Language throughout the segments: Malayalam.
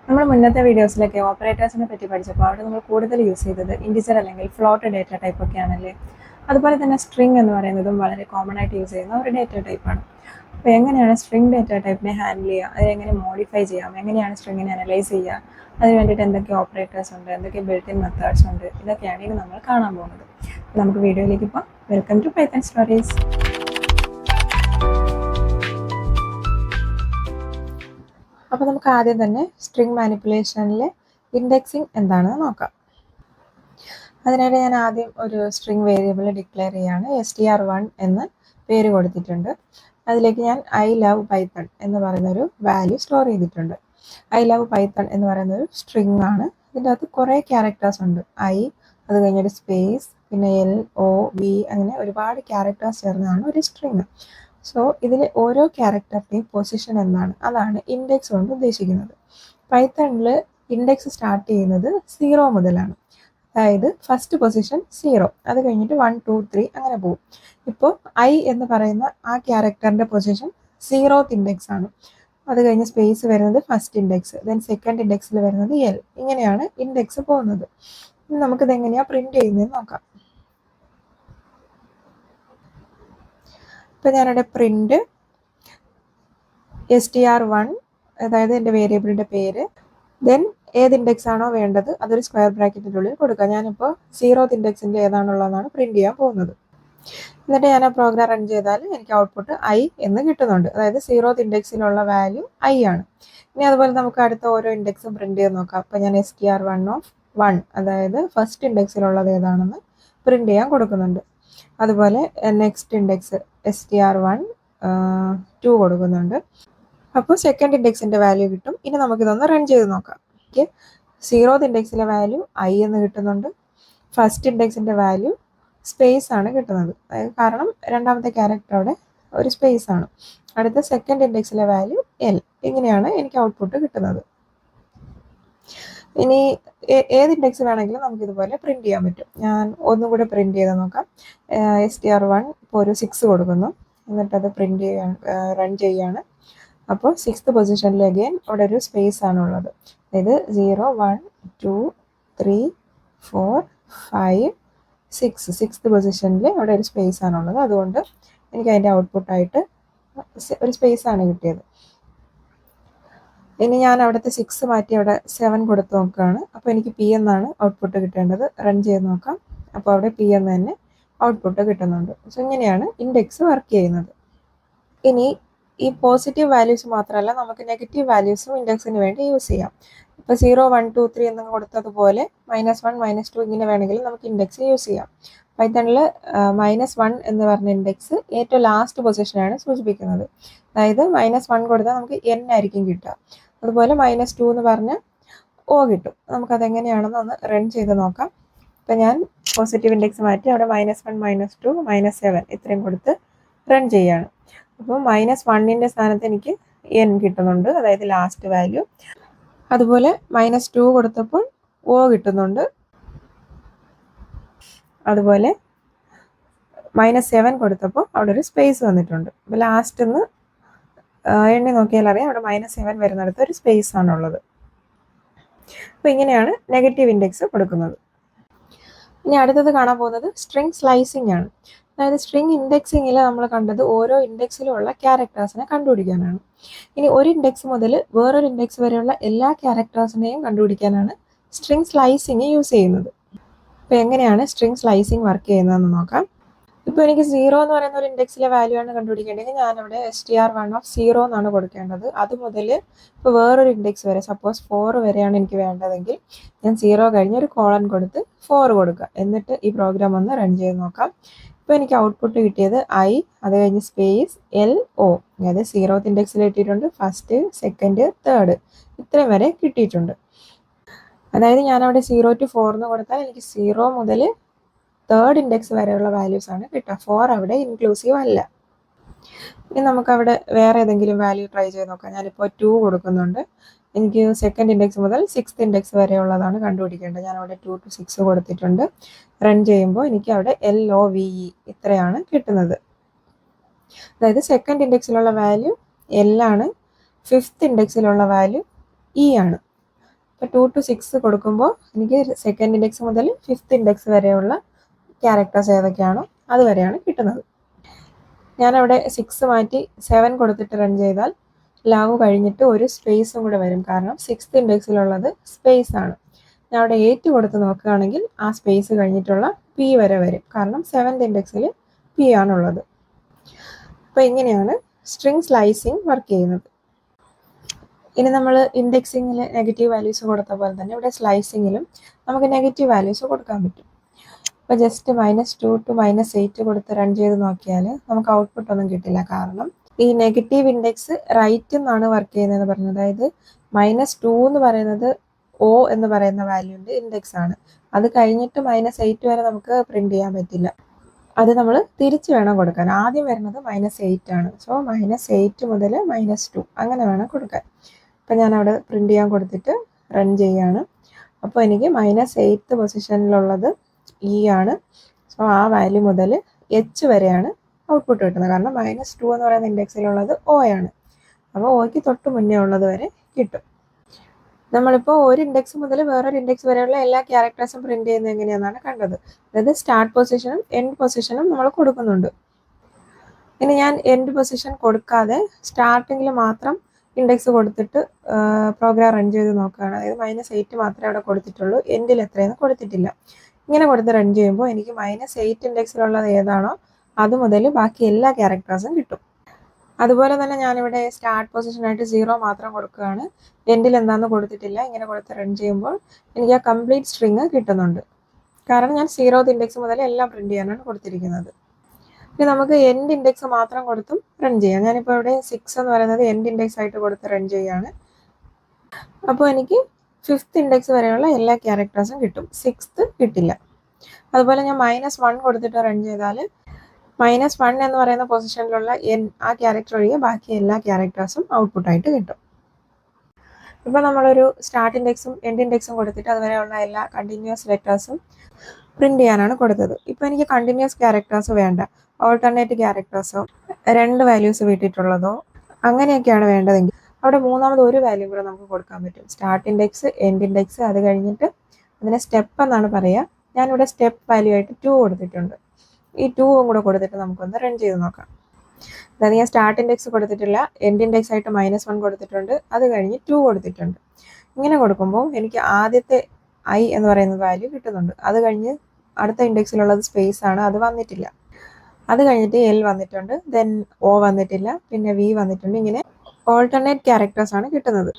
നമ്മൾ മുന്നത്തെ വീഡിയോസിലൊക്കെ ഓപ്പറേറ്റേഴ്സിനെ പറ്റി പഠിച്ചപ്പോൾ അവിടെ നമ്മൾ കൂടുതൽ യൂസ് ചെയ്തത് ഇൻഡിജർ അല്ലെങ്കിൽ ഫ്ലോട്ട് ഡേറ്റ ടൈപ്പ് ഒക്കെ ആണല്ലേ. അതുപോലെ തന്നെ സ്ട്രിംഗ് എന്ന് പറയുന്നതും വളരെ കോമൺ ആയിട്ട് യൂസ് ചെയ്യുന്ന ഒരു ഡേറ്റ ടൈപ്പാണ്. അപ്പോൾ എങ്ങനെയാണ് സ്ട്രിംഗ് ഡേറ്റ ടൈപ്പിനെ ഹാൻഡിൽ ചെയ്യുക, അതിനെങ്ങനെ മോഡിഫൈ ചെയ്യാം, എങ്ങനെയാണ് സ്ട്രിങ്ങിനെ അനലൈസ് ചെയ്യുക, അതിന് വേണ്ടിയിട്ട് എന്തൊക്കെ ഓപ്പറേറ്റേഴ്സ് ഉണ്ട്, എന്തൊക്കെ ബിൽറ്റ് ഇൻ മെത്തേഡ്സ് ഉണ്ട്, ഇതൊക്കെയാണ് ഇനി നമ്മൾ കാണാൻ പോകുന്നത്. അപ്പോൾ നമുക്ക് വീഡിയോയിലേക്ക് പോകാം. Welcome to Python stories. അപ്പോൾ നമുക്ക് ആദ്യം തന്നെ സ്ട്രിംഗ് മാനിപ്പുലേഷനിലെ ഇൻഡെക്സിങ് എന്താണെന്ന് നോക്കാം. അതിനായിട്ട് ഞാൻ ആദ്യം ഒരു സ്ട്രിംഗ് വേരിയബിൾ ഡിക്ലെയർ ചെയ്യാണ്. str1 എന്ന് പേര് കൊടുത്തിട്ടുണ്ട്. അതിലേക്ക് ഞാൻ ഐ ലവ് പൈത്തൺ എന്ന് പറയുന്നൊരു വാല്യൂ സ്റ്റോർ ചെയ്തിട്ടുണ്ട്. ഐ ലവ് പൈത്തൺ എന്ന് പറയുന്നൊരു സ്ട്രിംഗ് ആണ്. ഇതിൻ്റെ അകത്ത് കുറേ ക്യാരക്ടേഴ്സ് ഉണ്ട്. ഐ, അത് കഴിഞ്ഞൊരു സ്പേസ്, പിന്നെ എൽ, ഒ, വി, അങ്ങനെ ഒരുപാട് ക്യാരക്ടേഴ്സ് ചേർന്നതാണ് ഒരു സ്ട്രിംഗ്. സോ ഇതിൽ ഓരോ ക്യാരക്ടറിൻ്റെയും പൊസിഷൻ എന്നാണ്, അതാണ് ഇൻഡെക്സ് കൊണ്ട് ഉദ്ദേശിക്കുന്നത്. പൈത്തണിൽ ഇൻഡെക്സ് സ്റ്റാർട്ട് ചെയ്യുന്നത് 0 മുതലാണ്. അതായത് ഫസ്റ്റ് പൊസിഷൻ 0, അത് കഴിഞ്ഞിട്ട് 1, 2, 3 അങ്ങനെ പോകും. ഇപ്പോൾ ഐ എന്ന് പറയുന്ന ആ ക്യാരക്ടറിൻ്റെ പൊസിഷൻ 0th ഇൻഡെക്സ് ആണ്. അത് കഴിഞ്ഞ് സ്പേസ് വരുന്നത് ഫസ്റ്റ് ഇൻഡെക്സ്, ദെൻ സെക്കൻഡ് ഇൻഡെക്സിൽ വരുന്നത് എൽ, ഇങ്ങനെയാണ് ഇൻഡെക്സ് പോകുന്നത്. ഇനി നമുക്കിത് എങ്ങനെയാണ് പ്രിന്റ് ചെയ്യുന്നതെന്ന് നോക്കാം. ഇപ്പം ഞാനിവിടെ പ്രിന്റ് str1, അതായത് എൻ്റെ വേരിയബിളിൻ്റെ പേര്, ദെൻ ഏത് ഇൻഡെക്സ് ആണോ വേണ്ടത് അതൊരു സ്ക്വയർ ബ്രാക്കറ്റിൻ്റെ ഉള്ളിൽ കൊടുക്കുക. ഞാനിപ്പോൾ 0th ഇൻഡെക്സിൻ്റെ ഏതാണുള്ളതെന്നാണ് പ്രിന്റ് ചെയ്യാൻ പോകുന്നത്. എന്നിട്ട് ഞാൻ ആ പ്രോഗ്രാം റൺ ചെയ്താൽ എനിക്ക് ഔട്ട്പുട്ട് ഐ എന്ന് കിട്ടുന്നുണ്ട്. അതായത് 0th ഇൻഡെക്സിലുള്ള വാല്യൂ ഐ ആണ്. ഇനി അതുപോലെ നമുക്ക് അടുത്ത ഓരോ ഇൻഡെക്സും പ്രിന്റ് ചെയ്ത് നോക്കാം. അപ്പോൾ ഞാൻ str1 അതായത് ഫസ്റ്റ് ഇൻഡെക്സിലുള്ളത് ഏതാണെന്ന് പ്രിന്റ് ചെയ്യാൻ കൊടുക്കുന്നുണ്ട്. അതുപോലെ നെക്സ്റ്റ് ഇൻഡെക്സ് str1 കൊടുക്കുന്നുണ്ട്. അപ്പോൾ സെക്കൻഡ് ഇൻഡെക്സിൻ്റെ വാല്യൂ കിട്ടും. ഇനി നമുക്കിതൊന്ന് റൺ ചെയ്ത് നോക്കാം. ഓക്കെ, 0th ഇൻഡെക്സിലെ വാല്യൂ ഐ എന്ന് കിട്ടുന്നുണ്ട്. ഫസ്റ്റ് ഇൻഡെക്സിൻ്റെ വാല്യൂ സ്പേസ് ആണ് കിട്ടുന്നത്, കാരണം രണ്ടാമത്തെ ക്യാരക്ടർ അവിടെ ഒരു സ്പേസ് ആണ്. അടുത്ത സെക്കൻഡ് ഇൻഡെക്സിലെ വാല്യൂ എൽ. ഇങ്ങനെയാണ് എനിക്ക് ഔട്ട്പുട്ട് കിട്ടുന്നത്. ഇനി ഏത് ഇൻഡെക്സ് വേണമെങ്കിലും നമുക്കിതുപോലെ പ്രിന്റ് ചെയ്യാൻ പറ്റും. ഞാൻ ഒന്നും കൂടെ പ്രിന്റ് ചെയ്ത് നോക്കാം. str1 ഇപ്പോൾ ഒരു 6 കൊടുക്കുന്നു. എന്നിട്ടത് പ്രിന്റ് ചെയ്യാൻ റൺ ചെയ്യാണ്. അപ്പോൾ 6th പൊസിഷനിൽ അഗെയിൻ അവിടെ ഒരു സ്പേസ് ആണുള്ളത്. അതായത് 0, 1, 2, 3, 4, 5, 6th പൊസിഷനിൽ അവിടെ ഒരു സ്പേസ് ആണുള്ളത്. അതുകൊണ്ട് എനിക്ക് അതിൻ്റെ ഔട്ട്പുട്ടായിട്ട് ഒരു സ്പേസ് ആണ് കിട്ടിയത്. ഇനി ഞാൻ അവിടുത്തെ 6 മാറ്റി അവിടെ 7 കൊടുത്ത് നോക്കുകയാണ്. അപ്പോൾ എനിക്ക് പി എന്നാണ് ഔട്ട്പുട്ട് കിട്ടേണ്ടത്. റൺ ചെയ്ത് നോക്കാം. അപ്പോൾ അവിടെ പി എന്ന് തന്നെ ഔട്ട്പുട്ട് കിട്ടുന്നുണ്ട്. സോ ഇങ്ങനെയാണ് ഇൻഡെക്സ് വർക്ക് ചെയ്യുന്നത്. ഇനി ഈ പോസിറ്റീവ് വാല്യൂസ് മാത്രമല്ല, നമുക്ക് നെഗറ്റീവ് വാല്യൂസും ഇൻഡെക്സിന് വേണ്ടി യൂസ് ചെയ്യാം. ഇപ്പോൾ 0, 1, 2, 3 എന്ന് കൊടുത്തതുപോലെ -1, -2 ഇങ്ങനെ വേണമെങ്കിൽ നമുക്ക് ഇൻഡെക്സ് യൂസ് ചെയ്യാം. പൈത്തണിൽ -1 എന്ന് പറഞ്ഞ ഇൻഡെക്സ് ഏറ്റവും ലാസ്റ്റ് പൊസിഷനാണ് സൂചിപ്പിക്കുന്നത്. അതായത് -1 കൊടുത്താൽ നമുക്ക് n ആയിരിക്കും കിട്ടുക. അതുപോലെ -2 എന്ന് പറഞ്ഞാൽ O കിട്ടും. നമുക്കതെങ്ങനെയാണെന്ന് ഒന്ന് റൺ ചെയ്ത് നോക്കാം. ഇപ്പം ഞാൻ പോസിറ്റീവ് ഇൻഡെക്സ് മാറ്റി അവിടെ -1, -2, -7 ഇത്രയും കൊടുത്ത് റൺ ചെയ്യാണ്. അപ്പോൾ -1ൻ്റെ സ്ഥാനത്ത് എനിക്ക് n കിട്ടുന്നുണ്ട്, അതായത് ലാസ്റ്റ് വാല്യൂ. അതുപോലെ -2 കൊടുത്തപ്പോൾ O കിട്ടുന്നുണ്ട്. അതുപോലെ -7 കൊടുത്തപ്പോൾ അവിടെ ഒരു സ്പേസ് വന്നിട്ടുണ്ട്. അപ്പോൾ ലാസ്റ്റ് നിന്ന് എണ്ണി നോക്കിയാൽ അറിയാം അവിടെ -7 വരുന്നിടത്ത് ഒരു സ്പേസ് ആണുള്ളത്. അപ്പോൾ ഇങ്ങനെയാണ് നെഗറ്റീവ് ഇൻഡെക്സ് കൊടുക്കുന്നത്. ഇനി അടുത്തത് കാണാൻ പോകുന്നത് സ്ട്രിംഗ് സ്ലൈസിങ് ആണ്. അതായത് സ്ട്രിംഗ് ഇൻഡെക്സിങ്ങിൽ നമ്മൾ കണ്ടത് ഓരോ ഇൻഡെക്സിലുള്ള ക്യാരക്ടേഴ്സിനെ കണ്ടുപിടിക്കാനാണ്. ഇനി ഒരു ഇൻഡെക്സ് മുതൽ വേറൊരു ഇൻഡെക്സ് വരെയുള്ള എല്ലാ ക്യാരക്ടേഴ്സിനെയും കണ്ടുപിടിക്കാനാണ് സ്ട്രിംഗ് സ്ലൈസിങ് യൂസ് ചെയ്യുന്നത്. അപ്പോൾ എങ്ങനെയാണ് സ്ട്രിംഗ് സ്ലൈസിങ് വർക്ക് ചെയ്യുന്നതെന്ന് നോക്കാം. ഇപ്പോൾ എനിക്ക് 0 എന്ന് പറയുന്ന ഒരു ഇൻഡെക്സിലെ വാല്യൂ ആണ് കണ്ടുപിടിക്കേണ്ടതെങ്കിൽ ഞാനിവിടെ str1 എന്നാണ് കൊടുക്കേണ്ടത്. അത് മുതൽ ഇപ്പോൾ വേറൊരു ഇൻഡെക്സ് വരെ, സപ്പോസ് 4 വരെയാണ് എനിക്ക് വേണ്ടതെങ്കിൽ ഞാൻ 0 കഴിഞ്ഞ് ഒരു കോളൻ കൊടുത്ത് 4 കൊടുക്കുക. എന്നിട്ട് ഈ പ്രോഗ്രാം ഒന്ന് റൺ ചെയ്ത് നോക്കാം. ഇപ്പോൾ എനിക്ക് ഔട്ട്പുട്ട് കിട്ടിയത് ഐ, അത് കഴിഞ്ഞ് സ്പേസ് എൽ, ഒ, അതായത് 0th ഇൻഡെക്സിൽ കിട്ടിയിട്ടുണ്ട്, ഫസ്റ്റ്, സെക്കൻഡ്, തേർഡ് ഇത്രയും വരെ കിട്ടിയിട്ടുണ്ട്. അതായത് ഞാനവിടെ 0 to 4 എന്ന് കൊടുത്താൽ എനിക്ക് 0 മുതൽ തേർഡ് ഇൻഡെക്സ് വരെയുള്ള വാല്യൂസ് ആണ് കിട്ടുക. 4 അവിടെ ഇൻക്ലൂസീവ് അല്ല. ഇനി നമുക്കവിടെ വേറെ ഏതെങ്കിലും വാല്യൂ ട്രൈ ചെയ്ത് നോക്കാം. ഞാനിപ്പോൾ 2 കൊടുക്കുന്നുണ്ട്. എനിക്ക് സെക്കൻഡ് ഇൻഡെക്സ് മുതൽ 6th ഇൻഡെക്സ് വരെയുള്ളതാണ് കണ്ടുപിടിക്കേണ്ടത്. ഞാനവിടെ 2 to 6 കൊടുത്തിട്ടുണ്ട്. റൺ ചെയ്യുമ്പോൾ എനിക്ക് അവിടെ LOVE ഇത്രയാണ് കിട്ടുന്നത്. അതായത് സെക്കൻഡ് ഇൻഡെക്സിലുള്ള വാല്യൂ L ആണ്, 5th ഇൻഡെക്സിലുള്ള വാല്യൂ E ആണ്. ഇപ്പോൾ 2 to 6 കൊടുക്കുമ്പോൾ എനിക്ക് സെക്കൻഡ് ഇൻഡെക്സ് മുതൽ ഫിഫ്ത്ത് ഇൻഡെക്സ് വരെയുള്ള ക്യാരക്ടേഴ്സ് ഏതൊക്കെയാണോ അതുവരെയാണ് കിട്ടുന്നത്. ഞാനവിടെ 6 മാറ്റി 7 കൊടുത്തിട്ട് റൺ ചെയ്താൽ ലവ് കഴിഞ്ഞിട്ട് ഒരു സ്പേസും കൂടെ വരും, കാരണം സിക്സ്ത് ഇൻഡെക്സിലുള്ളത് സ്പേസ് ആണ്. ഞാൻ അവിടെ 8 കൊടുത്ത് നോക്കുകയാണെങ്കിൽ ആ സ്പേസ് കഴിഞ്ഞിട്ടുള്ള പി വരെ വരും, കാരണം സെവൻത് ഇൻഡെക്സിൽ പി ആണുള്ളത്. അപ്പോൾ ഇങ്ങനെയാണ് സ്ട്രിംഗ് സ്ലൈസിങ് വർക്ക് ചെയ്യുന്നത്. ഇനി നമ്മൾ ഇൻഡെക്സിങ്ങിൽ നെഗറ്റീവ് വാല്യൂസ് കൊടുത്ത പോലെ തന്നെ ഇവിടെ സ്ലൈസിങ്ങിലും നമുക്ക് നെഗറ്റീവ് വാല്യൂസ് കൊടുക്കാൻ പറ്റും. ഇപ്പോൾ ജസ്റ്റ് -2 to -8 കൊടുത്ത് റൺ ചെയ്ത് നോക്കിയാൽ നമുക്ക് ഔട്ട്പുട്ട് ഒന്നും കിട്ടില്ല, കാരണം ഈ നെഗറ്റീവ് ഇൻഡെക്സ് റൈറ്റ് എന്നാണ് വർക്ക് ചെയ്യുന്നതെന്ന് പറഞ്ഞത്. അതായത് -2 എന്ന് പറയുന്നത് O എന്ന് പറയുന്ന വാല്യൂൻ്റെ ഇൻഡെക്സ് ആണ്. അത് കഴിഞ്ഞിട്ട് -8 വരെ നമുക്ക് പ്രിന്റ് ചെയ്യാൻ പറ്റില്ല. അത് നമ്മൾ തിരിച്ച് വേണം കൊടുക്കാൻ. ആദ്യം വരുന്നത് -8 ആണ്. സോ -8 മുതൽ -2 അങ്ങനെ വേണം കൊടുക്കാൻ. അപ്പം ഞാൻ അവിടെ പ്രിന്റ് ചെയ്യാൻ കൊടുത്തിട്ട് റൺ ചെയ്യാണ്. അപ്പോൾ എനിക്ക് -8 പൊസിഷനിലുള്ളത് E ആണ്. സോ ആ വാല്യൂ മുതൽ H വരെയാണ് ഔട്ട്പുട്ട് കിട്ടുന്നത്, കാരണം -2 എന്ന് പറയുന്ന ഇൻഡെക്സിലുള്ളത് O ആണ്. അപ്പോൾ Oയ്ക്ക് തൊട്ട് മുന്നേ ഉള്ളത് വരെ കിട്ടും. നമ്മളിപ്പോൾ ഒരു ഇൻഡെക്സ് മുതൽ വേറൊരു ഇൻഡെക്സ് വരെയുള്ള എല്ലാ ക്യാരക്ടേഴ്സും പ്രിന്റ് ചെയ്യുന്നത് എങ്ങനെയാണെന്നാണ് കണ്ടത്. അതായത് സ്റ്റാർട്ട് പൊസിഷനും എൻഡ് പൊസിഷനും നമ്മൾ കൊടുക്കുന്നുണ്ട്. ഇനി ഞാൻ എൻഡ് പൊസിഷൻ കൊടുക്കാതെ സ്റ്റാർട്ടിങ്ങിൽ മാത്രം ഇൻഡെക്സ് കൊടുത്തിട്ട് പ്രോഗ്രാം റൺ ചെയ്ത് നോക്കുകയാണ്. അതായത് -8 മാത്രമേ അവിടെ കൊടുത്തിട്ടുള്ളൂ, എൻഡിൽ എത്രയെന്ന് കൊടുത്തിട്ടില്ല. ഇങ്ങനെ കൊടുത്ത് റൺ ചെയ്യുമ്പോൾ എനിക്ക് -8 ഇൻഡെക്സിലുള്ളത് ഏതാണോ അത് മുതൽ ബാക്കി എല്ലാ ക്യാരക്ടേഴ്സും കിട്ടും. അതുപോലെ തന്നെ ഞാനിവിടെ സ്റ്റാർട്ട് പൊസിഷനായിട്ട് 0 മാത്രം കൊടുക്കുകയാണ്, എൻഡിൽ എന്താണെന്ന് കൊടുത്തിട്ടില്ല. ഇങ്ങനെ കൊടുത്ത് റൺ ചെയ്യുമ്പോൾ എനിക്ക് ആ കംപ്ലീറ്റ് സ്ട്രിങ് കിട്ടുന്നുണ്ട്, കാരണം ഞാൻ 0th ഇൻഡെക്സ് മുതൽ എല്ലാം പ്രിന്റ് ചെയ്യാനാണ് കൊടുത്തിരിക്കുന്നത്. ഇനി നമുക്ക് എൻഡ് ഇൻഡെക്സ് മാത്രം കൊടുത്തും റൺ ചെയ്യാം. ഞാനിപ്പോൾ ഇവിടെ 6 എന്ന് പറയുന്നത് എൻഡ് ഇൻഡെക്സ് ആയിട്ട് കൊടുത്ത് റൺ ചെയ്യുകയാണ്. അപ്പോൾ എനിക്ക് ഫിഫ്ത്ത് ഇൻഡെക്സ് വരെയുള്ള എല്ലാ ക്യാരക്ടേഴ്സും കിട്ടും, സിക്സ്ത് കിട്ടില്ല. അതുപോലെ ഞാൻ -1 കൊടുത്തിട്ട് റൺ ചെയ്താൽ -1 എന്ന് പറയുന്ന പൊസിഷനിലുള്ള ആ ക്യാരക്ടർ ഒഴികെ ബാക്കി എല്ലാ ക്യാരക്ടേഴ്സും ഔട്ട്പുട്ടായിട്ട് കിട്ടും. ഇപ്പോൾ നമ്മളൊരു സ്റ്റാർട്ട് ഇൻഡെക്സും എൻഡ് ഇൻഡെക്സും കൊടുത്തിട്ട് അതുവരെയുള്ള എല്ലാ കണ്ടിന്യൂസ് ലെറ്റേഴ്സും പ്രിന്റ് ചെയ്യാനാണ് കൊടുത്തത്. ഇപ്പോൾ എനിക്ക് കണ്ടിന്യൂസ് ക്യാരക്ടേഴ്സ് വേണ്ട, ഓൾട്ടർനേറ്റ് ക്യാരക്ടേഴ്സോ 2 വാല്യൂസ് വിട്ടിട്ടുള്ളതോ അങ്ങനെയൊക്കെയാണ് വേണ്ടതെങ്കിൽ അവിടെ മൂന്നാമത് ഒരു വാല്യൂ കൂടെ നമുക്ക് കൊടുക്കാൻ പറ്റും. സ്റ്റാർട്ട് ഇൻഡെക്സ്, എൻഡ് ഇൻഡെക്സ്, അത് കഴിഞ്ഞിട്ട് അതിനെ സ്റ്റെപ്പ് എന്നാണ് പറയുക. ഞാനിവിടെ സ്റ്റെപ്പ് വാല്യൂ ആയിട്ട് 2 കൊടുത്തിട്ടുണ്ട്. ഈ 2ഉം കൂടെ കൊടുത്തിട്ട് നമുക്കൊന്ന് റൺ ചെയ്ത് നോക്കാം. അതായത് ഞാൻ സ്റ്റാർട്ട് ഇൻഡെക്സ് കൊടുത്തിട്ടില്ല, എൻഡ് ഇൻഡെക്സ് ആയിട്ട് -1 കൊടുത്തിട്ടുണ്ട്, അത് കഴിഞ്ഞ് 2 കൊടുത്തിട്ടുണ്ട്. ഇങ്ങനെ കൊടുക്കുമ്പോൾ എനിക്ക് ആദ്യത്തെ I എന്ന് പറയുന്ന വാല്യൂ കിട്ടുന്നുണ്ട്. അത് കഴിഞ്ഞ് അടുത്ത ഇൻഡെക്സിലുള്ളത് സ്പേസ് ആണ്, അത് വന്നിട്ടില്ല. അത് കഴിഞ്ഞിട്ട് L വന്നിട്ടുണ്ട്, ദെൻ O വന്നിട്ടില്ല, പിന്നെ V വന്നിട്ടുണ്ട്. ഇങ്ങനെ ഓൾട്ടർനേറ്റ് ക്യാരക്ടേഴ്സ് ആണ് കിട്ടുന്നത്.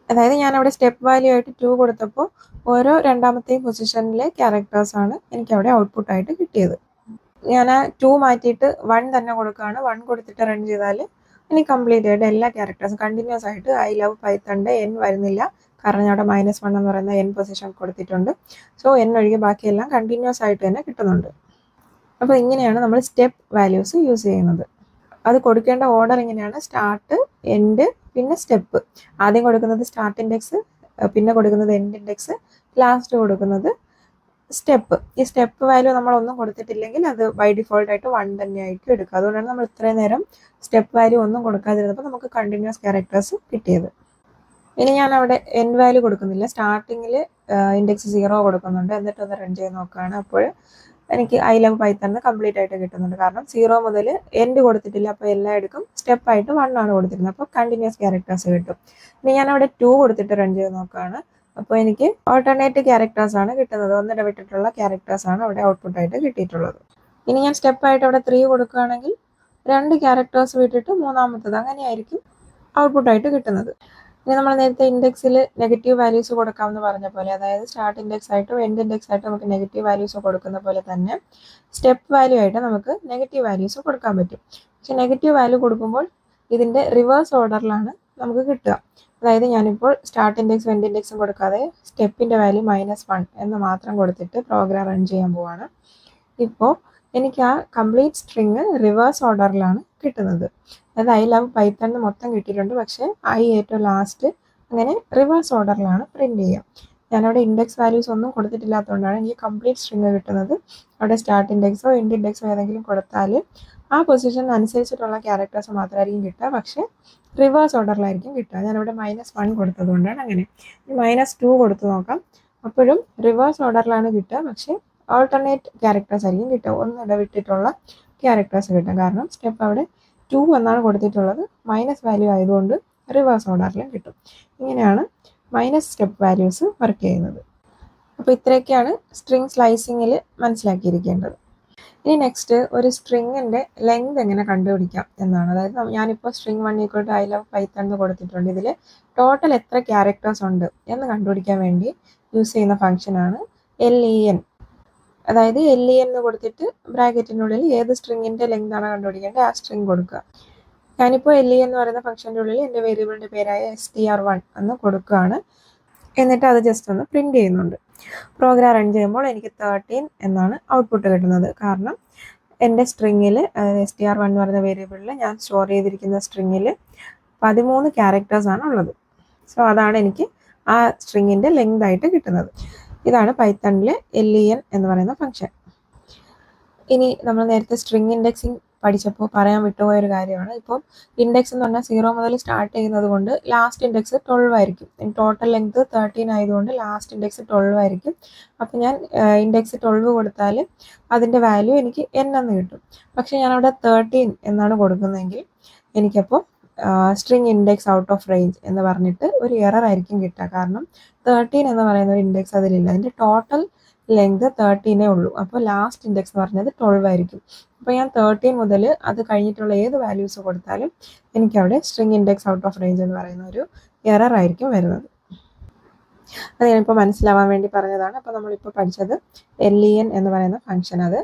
അതായത് ഞാൻ അവിടെ സ്റ്റെപ്പ് വാല്യൂ ആയിട്ട് 2 കൊടുത്തപ്പോൾ ഓരോ രണ്ടാമത്തെയും പൊസിഷനിലെ ക്യാരക്ടേഴ്സാണ് എനിക്കവിടെ ഔട്ട്പുട്ടായിട്ട് കിട്ടിയത്. ഞാൻ ആ 2 മാറ്റിയിട്ട് 1 തന്നെ കൊടുക്കുകയാണ്. 1 കൊടുത്തിട്ട് റൺ ചെയ്താൽ ഇനി കംപ്ലീറ്റ് ആയിട്ട് എല്ലാ ക്യാരക്ടേഴ്സും കണ്ടിന്യൂസ് ആയിട്ട് ഐ ലവ് പൈത്തണിൻ്റെ N വരുന്നില്ല, കാരണം ഞാൻ അവിടെ -1 എന്ന് പറയുന്ന N പൊസിഷൻ കൊടുത്തിട്ടുണ്ട്. സോ N ഒഴികെ ബാക്കിയെല്ലാം കണ്ടിന്യൂസ് ആയിട്ട് തന്നെ കിട്ടുന്നുണ്ട്. അപ്പോൾ ഇങ്ങനെയാണ് നമ്മൾ സ്റ്റെപ്പ് വാല്യൂസ് യൂസ് ചെയ്യുന്നത്. അത് കൊടുക്കേണ്ട ഓർഡർ ഇങ്ങനെയാണ്: സ്റ്റാർട്ട്, എൻഡ്, പിന്നെ സ്റ്റെപ്പ്. ആദ്യം കൊടുക്കുന്നത് സ്റ്റാർട്ട് ഇൻഡെക്സ്, പിന്നെ കൊടുക്കുന്നത് എൻഡ് ഇൻഡെക്സ്, ലാസ്റ്റ് കൊടുക്കുന്നത് സ്റ്റെപ്പ്. ഈ സ്റ്റെപ്പ് വാല്യൂ നമ്മളൊന്നും കൊടുത്തിട്ടില്ലെങ്കിൽ അത് ബൈ ഡിഫോൾട്ട് ആയിട്ട് 1 തന്നെയായിരിക്കും എടുക്കുക. അതുകൊണ്ടാണ് നമ്മൾ ഇത്രയും നേരം സ്റ്റെപ്പ് വാല്യൂ ഒന്നും കൊടുക്കാതിരുന്നപ്പോൾ നമുക്ക് കണ്ടിന്യൂസ് ക്യാരക്ടേഴ്സ് കിട്ടിയത്. ഇനി ഞാൻ അവിടെ എൻഡ് വാല്യൂ കൊടുക്കുന്നില്ല, സ്റ്റാർട്ടിങ്ങിൽ ഇൻഡെക്സ് 0 കൊടുക്കുന്നുണ്ട്, എന്നിട്ട് ഒന്ന് റൺ ചെയ്ത് നോക്കുകയാണ്. അപ്പോൾ എനിക്ക് ഐ ലവ് പൈത്തൺ കംപ്ലീറ്റ് ആയിട്ട് കിട്ടുന്നുണ്ട്, കാരണം 0 മുതൽ എൻഡ് കൊടുത്തിട്ടില്ല. അപ്പോൾ എല്ലായിടക്കും സ്റ്റെപ്പായിട്ട് 1 ആണ് കൊടുത്തിരുന്നത്, അപ്പോൾ കണ്ടിന്യൂസ് ക്യാരക്ടേഴ്സ് കിട്ടും. ഇനി ഞാൻ അവിടെ 2 കൊടുത്തിട്ട് റൺ ചെയ്ത് നോക്കുകയാണ്. അപ്പോൾ എനിക്ക് ഓൾട്ടർനേറ്റ് ക്യാരക്ടേഴ്സ് ആണ് കിട്ടുന്നത്, ഒന്നിടവിട്ടിട്ടുള്ള ക്യാരക്ടേഴ്സ് ആണ് അവിടെ ഔട്ട്പുട്ടായിട്ട് കിട്ടിയിട്ടുള്ളത്. ഇനി ഞാൻ സ്റ്റെപ്പായിട്ട് അവിടെ 3 കൊടുക്കുകയാണെങ്കിൽ 2 ക്യാരക്ടേഴ്സ് വിട്ടിട്ട് മൂന്നാമത്തത്, അങ്ങനെയായിരിക്കും ഔട്ട്പുട്ടായിട്ട് കിട്ടുന്നത്. ഇനി നമ്മൾ നേരത്തെ ഇൻഡെക്സിൽ നെഗറ്റീവ് വാല്യൂസ് കൊടുക്കാമെന്ന് പറഞ്ഞ പോലെ, അതായത് സ്റ്റാർട്ട് ഇൻഡെക്സ് ആയിട്ടും എൻഡ് ഇൻഡെക്സ് ആയിട്ടും നമുക്ക് നെഗറ്റീവ് വാല്യൂസ് കൊടുക്കുന്ന പോലെ തന്നെ സ്റ്റെപ്പ് വാല്യൂ ആയിട്ട് നമുക്ക് നെഗറ്റീവ് വാല്യൂസ് കൊടുക്കാൻ പറ്റും. പക്ഷെ നെഗറ്റീവ് വാല്യൂ കൊടുക്കുമ്പോൾ ഇതിൻ്റെ റിവേഴ്സ് ഓർഡറിലാണ് നമുക്ക് കിട്ടുക. അതായത് ഞാനിപ്പോൾ സ്റ്റാർട്ട് ഇൻഡെക്സും എൻഡ് ഇൻഡെക്സും കൊടുക്കാതെ സ്റ്റെപ്പിൻ്റെ വാല്യൂ -1 എന്ന് മാത്രം കൊടുത്തിട്ട് പ്രോഗ്രാം റൺ ചെയ്യാൻ പോവാണ്. ഇപ്പോൾ എനിക്ക് ആ കംപ്ലീറ്റ് സ്ട്രിങ് റിവേഴ്സ് ഓർഡറിലാണ് കിട്ടുന്നത്. അതായത് ഐ ലവ് പൈത്തൺ മൊത്തം കിട്ടിയിട്ടുണ്ട്, പക്ഷേ ഐ ഏറ്റവും ലാസ്റ്റ്, അങ്ങനെ റിവേഴ്സ് ഓർഡറിലാണ് പ്രിന്റ് ചെയ്യുക. ഞാനവിടെ ഇൻഡെക്സ് വാല്യൂസ് ഒന്നും കൊടുത്തിട്ടില്ലാത്തതുകൊണ്ടാണ് എനിക്ക് കംപ്ലീറ്റ് സ്ട്രിങ് കിട്ടുന്നത്. അവിടെ സ്റ്റാർട്ട് ഇൻഡെക്സോ എൻഡ് ഇൻഡെക്സോ ഏതെങ്കിലും കൊടുത്താൽ ആ പൊസിഷൻ അനുസരിച്ചിട്ടുള്ള ക്യാരക്ടേഴ്സ് മാത്രമായിരിക്കും കിട്ടുക, പക്ഷേ റിവേഴ്സ് ഓർഡറിലായിരിക്കും കിട്ടുക. ഞാനിവിടെ -1 കൊടുത്തത് കൊണ്ടാണ് അങ്ങനെ. -2 കൊടുത്തു നോക്കാം. അപ്പോഴും റിവേഴ്സ് ഓർഡറിലാണ് കിട്ടുക, പക്ഷേ ഓൾട്ടർനേറ്റ് ക്യാരക്ടേഴ്സ് ആയിരിക്കും കിട്ടുക. ഒന്ന് ഇടവിട്ടിട്ടുള്ള ക്യാരക്ടേഴ്സ് കിട്ടും. കാരണം സ്റ്റെപ്പ് അവിടെ 2 എന്നാണ് കൊടുത്തിട്ടുള്ളത്. മൈനസ് വാല്യൂ ആയതുകൊണ്ട് റിവേഴ്സ് ഓർഡറിലും കിട്ടും. ഇങ്ങനെയാണ് മൈനസ് സ്റ്റെപ്പ് വാല്യൂസ് വർക്ക് ചെയ്യുന്നത്. അപ്പോൾ ഇത്രയൊക്കെയാണ് സ്ട്രിങ് സ്ലൈസിങ്ങിൽ മനസ്സിലാക്കിയിരിക്കേണ്ടത്. ഇനി നെക്സ്റ്റ് ഒരു സ്ട്രിങ്ങിൻ്റെ ലെങ്ത് എങ്ങനെ കണ്ടുപിടിക്കാം എന്നാണ്. അതായത് ഞാനിപ്പോൾ string 1 = I love Python എന്ന് കൊടുത്തിട്ടുണ്ട്. ഇതിൽ ടോട്ടൽ എത്ര ക്യാരക്ടേഴ്സ് ഉണ്ട് എന്ന് കണ്ടുപിടിക്കാൻ വേണ്ടി യൂസ് ചെയ്യുന്ന ഫംഗ്ഷനാണ് len. അതായത് len എന്ന് കൊടുത്തിട്ട് ബ്രാക്കറ്റിനുള്ളിൽ ഏത് സ്ട്രിങ്ങിൻ്റെ ലെങ്ത് ആണ് കണ്ടുപിടിക്കേണ്ടത് ആ സ്ട്രിങ് കൊടുക്കുക. ഞാനിപ്പോൾ len എന്ന് പറയുന്ന ഫംഗ്ഷൻ്റെ ഉള്ളിൽ എൻ്റെ വേരിയബിളിൻ്റെ പേരായ str1 എന്ന് കൊടുക്കുകയാണ്. എന്നിട്ട് അത് ജസ്റ്റ് ഒന്ന് പ്രിന്റ് ചെയ്യുന്നുണ്ട്. പ്രോഗ്രാം റൺ ചെയ്യുമ്പോൾ എനിക്ക് 13 എന്നാണ് ഔട്ട്പുട്ട് കിട്ടുന്നത്. കാരണം എൻ്റെ സ്ട്രിങ്ങിൽ, അതായത് str1 എന്ന് പറയുന്ന വേരിയബിളിൽ ഞാൻ സ്റ്റോർ ചെയ്തിരിക്കുന്ന സ്ട്രിങ്ങിൽ 13 ക്യാരക്ടേഴ്സാണ് ഉള്ളത്. സോ അതാണ് എനിക്ക് ആ സ്ട്രിങ്ങിൻ്റെ ലെങ്ത് ആയിട്ട് കിട്ടുന്നത്. ഇതാണ് പൈത്തണിലെ len എന്ന് പറയുന്ന ഫംഗ്ഷൻ. ഇനി നമ്മൾ നേരത്തെ സ്ട്രിങ് ഇൻഡെക്സിങ് പഠിച്ചപ്പോൾ പറയാൻ വിട്ടുപോയ ഒരു കാര്യമാണ്. ഇപ്പോൾ ഇൻഡെക്സ് എന്ന് പറഞ്ഞാൽ 0 മുതൽ സ്റ്റാർട്ട് ചെയ്യുന്നത് കൊണ്ട് ലാസ്റ്റ് ഇൻഡെക്സ് 12 ആയിരിക്കും. ടോട്ടൽ ലെങ്ത് 13 ആയതുകൊണ്ട് ലാസ്റ്റ് ഇൻഡെക്സ് 12 ആയിരിക്കും. അപ്പോൾ ഞാൻ ഇൻഡെക്സ് 12 കൊടുത്താൽ അതിൻ്റെ വാല്യൂ എനിക്ക് n എന്ന് കിട്ടും. പക്ഷേ ഞാനവിടെ 13 എന്നാണ് കൊടുക്കുന്നതെങ്കിൽ എനിക്കപ്പോൾ string index out of range എന്ന് പറഞ്ഞിട്ട് ഒരു എറർ ആയിരിക്കും കിട്ടുക. കാരണം 13 എന്ന് പറയുന്ന ഒരു ഇൻഡെക്സ് അതിലില്ല. അതിൻ്റെ ടോട്ടൽ ലെങ്ത് 13 ഉള്ളൂ. അപ്പോൾ ലാസ്റ്റ് ഇൻഡെക്സ് എന്ന് പറഞ്ഞത് 12 ആയിരിക്കും. അപ്പോൾ ഞാൻ 13 മുതൽ അത് കഴിഞ്ഞിട്ടുള്ള ഏത് വാല്യൂസ് കൊടുത്താലും എനിക്കവിടെ string index out of range എന്ന് പറയുന്ന ഒരു എറർ ആയിരിക്കും വരുന്നത്. അത് ഞാനിപ്പോൾ മനസ്സിലാവാൻ വേണ്ടി പറഞ്ഞതാണ്. അപ്പോൾ നമ്മളിപ്പോൾ പഠിച്ചത് len എന്ന് പറയുന്ന ഫംഗ്ഷൻ, അത്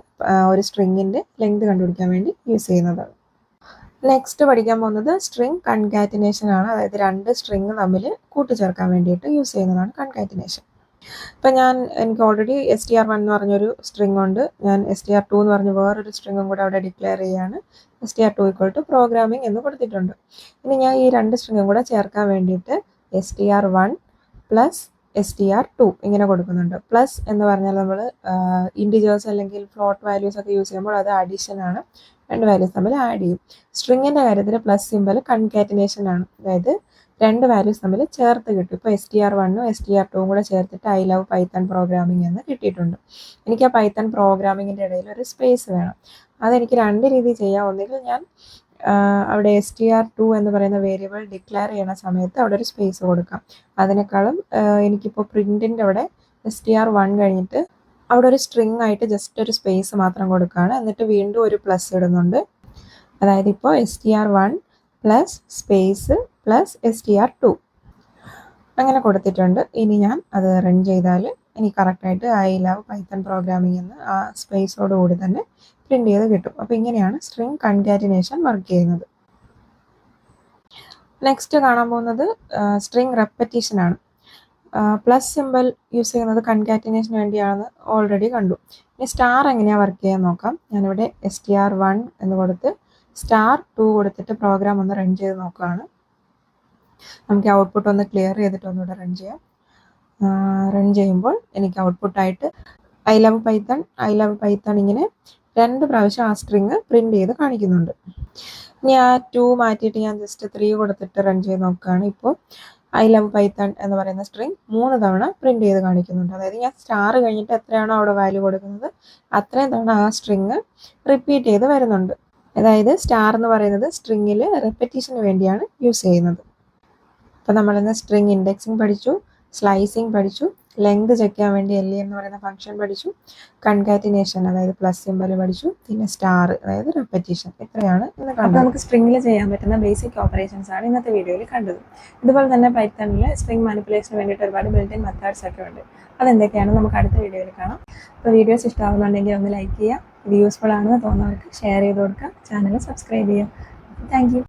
ഒരു സ്ട്രിങ്ങിൻ്റെ ലെങ്ത് കണ്ടുപിടിക്കാൻ വേണ്ടി യൂസ് ചെയ്യുന്നതാണ്. നെക്സ്റ്റ് പഠിക്കാൻ പോകുന്നത് സ്ട്രിങ് കൺകാറ്റിനേഷൻ ആണ്. അതായത് രണ്ട് സ്ട്രിങ് തമ്മിൽ കൂട്ടിച്ചേർക്കാൻ വേണ്ടിയിട്ട് യൂസ് ചെയ്യുന്നതാണ് കൺകാറ്റിനേഷൻ. ഇപ്പം എനിക്ക് ഓൾറെഡി str1 എന്ന് പറഞ്ഞൊരു സ്ട്രിങ് ഉണ്ട്. ഞാൻ str2 എന്ന് പറഞ്ഞ് വേറൊരു സ്ട്രിങ്ങും കൂടെ അവിടെ ഡിക്ലെയർ ചെയ്യാണ്. str2 = പ്രോഗ്രാമിംഗ് എന്ന് കൊടുത്തിട്ടുണ്ട്. ഇനി ഞാൻ ഈ രണ്ട് സ്ട്രിങ്ങും കൂടെ ചേർക്കാൻ വേണ്ടിയിട്ട് str1 + str2 ഇങ്ങനെ കൊടുക്കുന്നുണ്ട്. പ്ലസ് എന്ന് പറഞ്ഞാൽ നമ്മൾ ഇൻഡിജേഴ്സ് അല്ലെങ്കിൽ ഫ്ലോട്ട് വാല്യൂസ് ഒക്കെ യൂസ് ചെയ്യുമ്പോൾ അത് അഡീഷൻ ആണ്. രണ്ട് വാല്യൂസ് തമ്മിൽ ആഡ് ചെയ്യും. സ്ട്രിങ്ങിൻ്റെ കാര്യത്തിൽ പ്ലസ് സിമ്പൽ കൺകാറ്റിനേഷൻ ആണ്. അതായത് രണ്ട് വാല്യൂസ് തമ്മിൽ ചേർത്ത് കിട്ടും. ഇപ്പോൾ str1ഉം str2ഉം കൂടെ ചേർത്തിട്ട് I love Python പ്രോഗ്രാമിംഗ് എന്ന് കിട്ടിയിട്ടുണ്ട്. എനിക്ക് ആ പൈത്തൺ പ്രോഗ്രാമിങ്ങിൻ്റെ ഇടയിൽ ഒരു സ്പേസ് വേണം. അതെനിക്ക് രണ്ട് രീതിയിൽ ചെയ്യാം. ഒന്നുകിൽ ഞാൻ അവിടെ str2 എന്ന് പറയുന്ന വേരിയബിൾ ഡിക്ലെയർ ചെയ്യുന്ന സമയത്ത് അവിടെ ഒരു സ്പേസ് കൊടുക്കാം. അതിനേക്കാളും എനിക്കിപ്പോൾ പ്രിൻറ്റിൻ്റെ അവിടെ str1 കഴിഞ്ഞിട്ട് അവിടെ ഒരു സ്ട്രിങ് ആയിട്ട് ജസ്റ്റ് ഒരു സ്പേസ് മാത്രം കൊടുക്കുകയാണ്. എന്നിട്ട് വീണ്ടും ഒരു പ്ലസ് ഇടുന്നുണ്ട്. അതായത് ഇപ്പോൾ str1 + സ്പേസ് + str2 അങ്ങനെ കൊടുത്തിട്ടുണ്ട്. ഇനി ഞാൻ അത് റൺ ചെയ്താൽ എനിക്ക് കറക്റ്റായിട്ട് I love Python പ്രോഗ്രാമിംഗ് എന്ന് ആ സ്പേസോട് കൂടി തന്നെ പ്രിന്റ് ചെയ്ത് കിട്ടും. അപ്പോൾ ഇങ്ങനെയാണ് സ്ട്രിങ് കൺകാറ്റിനേഷൻ വർക്ക് ചെയ്യുന്നത്. നെക്സ്റ്റ് കാണാൻ പോകുന്നത് സ്ട്രിങ് റെപ്പറ്റീഷൻ ആണ്. പ്ലസ് സിമ്പൽ യൂസ് ചെയ്യുന്നത് കൺകാറ്റിനേഷന് വേണ്ടിയാണെന്ന് ഓൾറെഡി കണ്ടു. ഇനി സ്റ്റാർ എങ്ങനെയാണ് വർക്ക് ചെയ്യാൻ നോക്കാം. ഞാനിവിടെ str1 എന്ന് കൊടുത്ത് str2 കൊടുത്തിട്ട് പ്രോഗ്രാം ഒന്ന് റൺ ചെയ്ത് നോക്കുകയാണ്. നമുക്ക് ഔട്ട്പുട്ട് ഒന്ന് ക്ലിയർ ചെയ്തിട്ട് ഒന്നുകൂടെ റൺ ചെയ്യാം. റൺ ചെയ്യുമ്പോൾ എനിക്ക് ഔട്ട്പുട്ടായിട്ട് I love Python ഇങ്ങനെ 2 പ്രാവശ്യം ആ സ്ട്രിങ് പ്രിന്റ് ചെയ്ത് കാണിക്കുന്നുണ്ട്. ഇനി ആ 2 മാറ്റിയിട്ട് ഞാൻ ജസ്റ്റ് 3 കൊടുത്തിട്ട് റൺ ചെയ്ത് നോക്കുകയാണ്. ഇപ്പോൾ I love Python എന്ന് പറയുന്ന സ്ട്രിങ് 3 തവണ പ്രിന്റ് ചെയ്ത് കാണിക്കുന്നുണ്ട്. അതായത് ഞാൻ സ്റ്റാർ കഴിഞ്ഞിട്ട് എത്രയാണോ അവിടെ വാല്യൂ കൊടുക്കുന്നത് അത്രയും തവണ ആ സ്ട്രിങ് റിപ്പീറ്റ് ചെയ്ത് വരുന്നുണ്ട്. അതായത് സ്റ്റാർ എന്ന് പറയുന്നത് സ്ട്രിങ്ങിൽ റെപ്പറ്റീഷന് വേണ്ടിയാണ് യൂസ് ചെയ്യുന്നത്. അപ്പോൾ നമ്മളിന്ന് സ്ട്രിങ് ഇൻഡെക്സിങ് പഠിച്ചു, സ്ലൈസിങ് പഠിച്ചു, ലെങ്ത് ചെക്ക് ചെയ്യാൻ വേണ്ടി len എന്ന് പറയുന്ന ഫംഗ്ഷൻ പഠിച്ചു, കൺകാറ്റിനേഷൻ അതായത് പ്ലസ് സിമ്പൽ പഠിച്ചു, പിന്നെ സ്റ്റാർ അതായത് റെപ്പറ്റീഷൻ. ഇത്രയാണ് ഇന്ന് കണ്ടത്. അപ്പോൾ നമുക്ക് സ്ട്രിങ്ങിൽ ചെയ്യാൻ പറ്റുന്ന ബേസിക് ഓപ്പറേഷൻസ് ആണ് ഇന്നത്തെ വീഡിയോയിൽ കണ്ടത്. ഇതുപോലെ തന്നെ പൈത്തണിൽ സ്ട്രിങ് മാനിപ്പുലേഷന് വേണ്ടിയിട്ട് ഒരുപാട് ബിൽറ്റ്-ഇൻ മെത്തേഡ്സ് ഒക്കെ ഉണ്ട്. അതെന്തൊക്കെയാണ് നമുക്ക് അടുത്ത വീഡിയോയിൽ കാണാം. അപ്പോൾ വീഡിയോസ് ഇഷ്ടമാകുന്നുണ്ടെങ്കിൽ ഒന്ന് ലൈക്ക് ചെയ്യുക. ഇത് യൂസ്ഫുൾ ആണെന്ന് തോന്നുന്നവർക്ക് ഷെയർ ചെയ്ത് കൊടുക്കുക. ചാനൽ സബ്സ്ക്രൈബ് ചെയ്യുക. Thank you.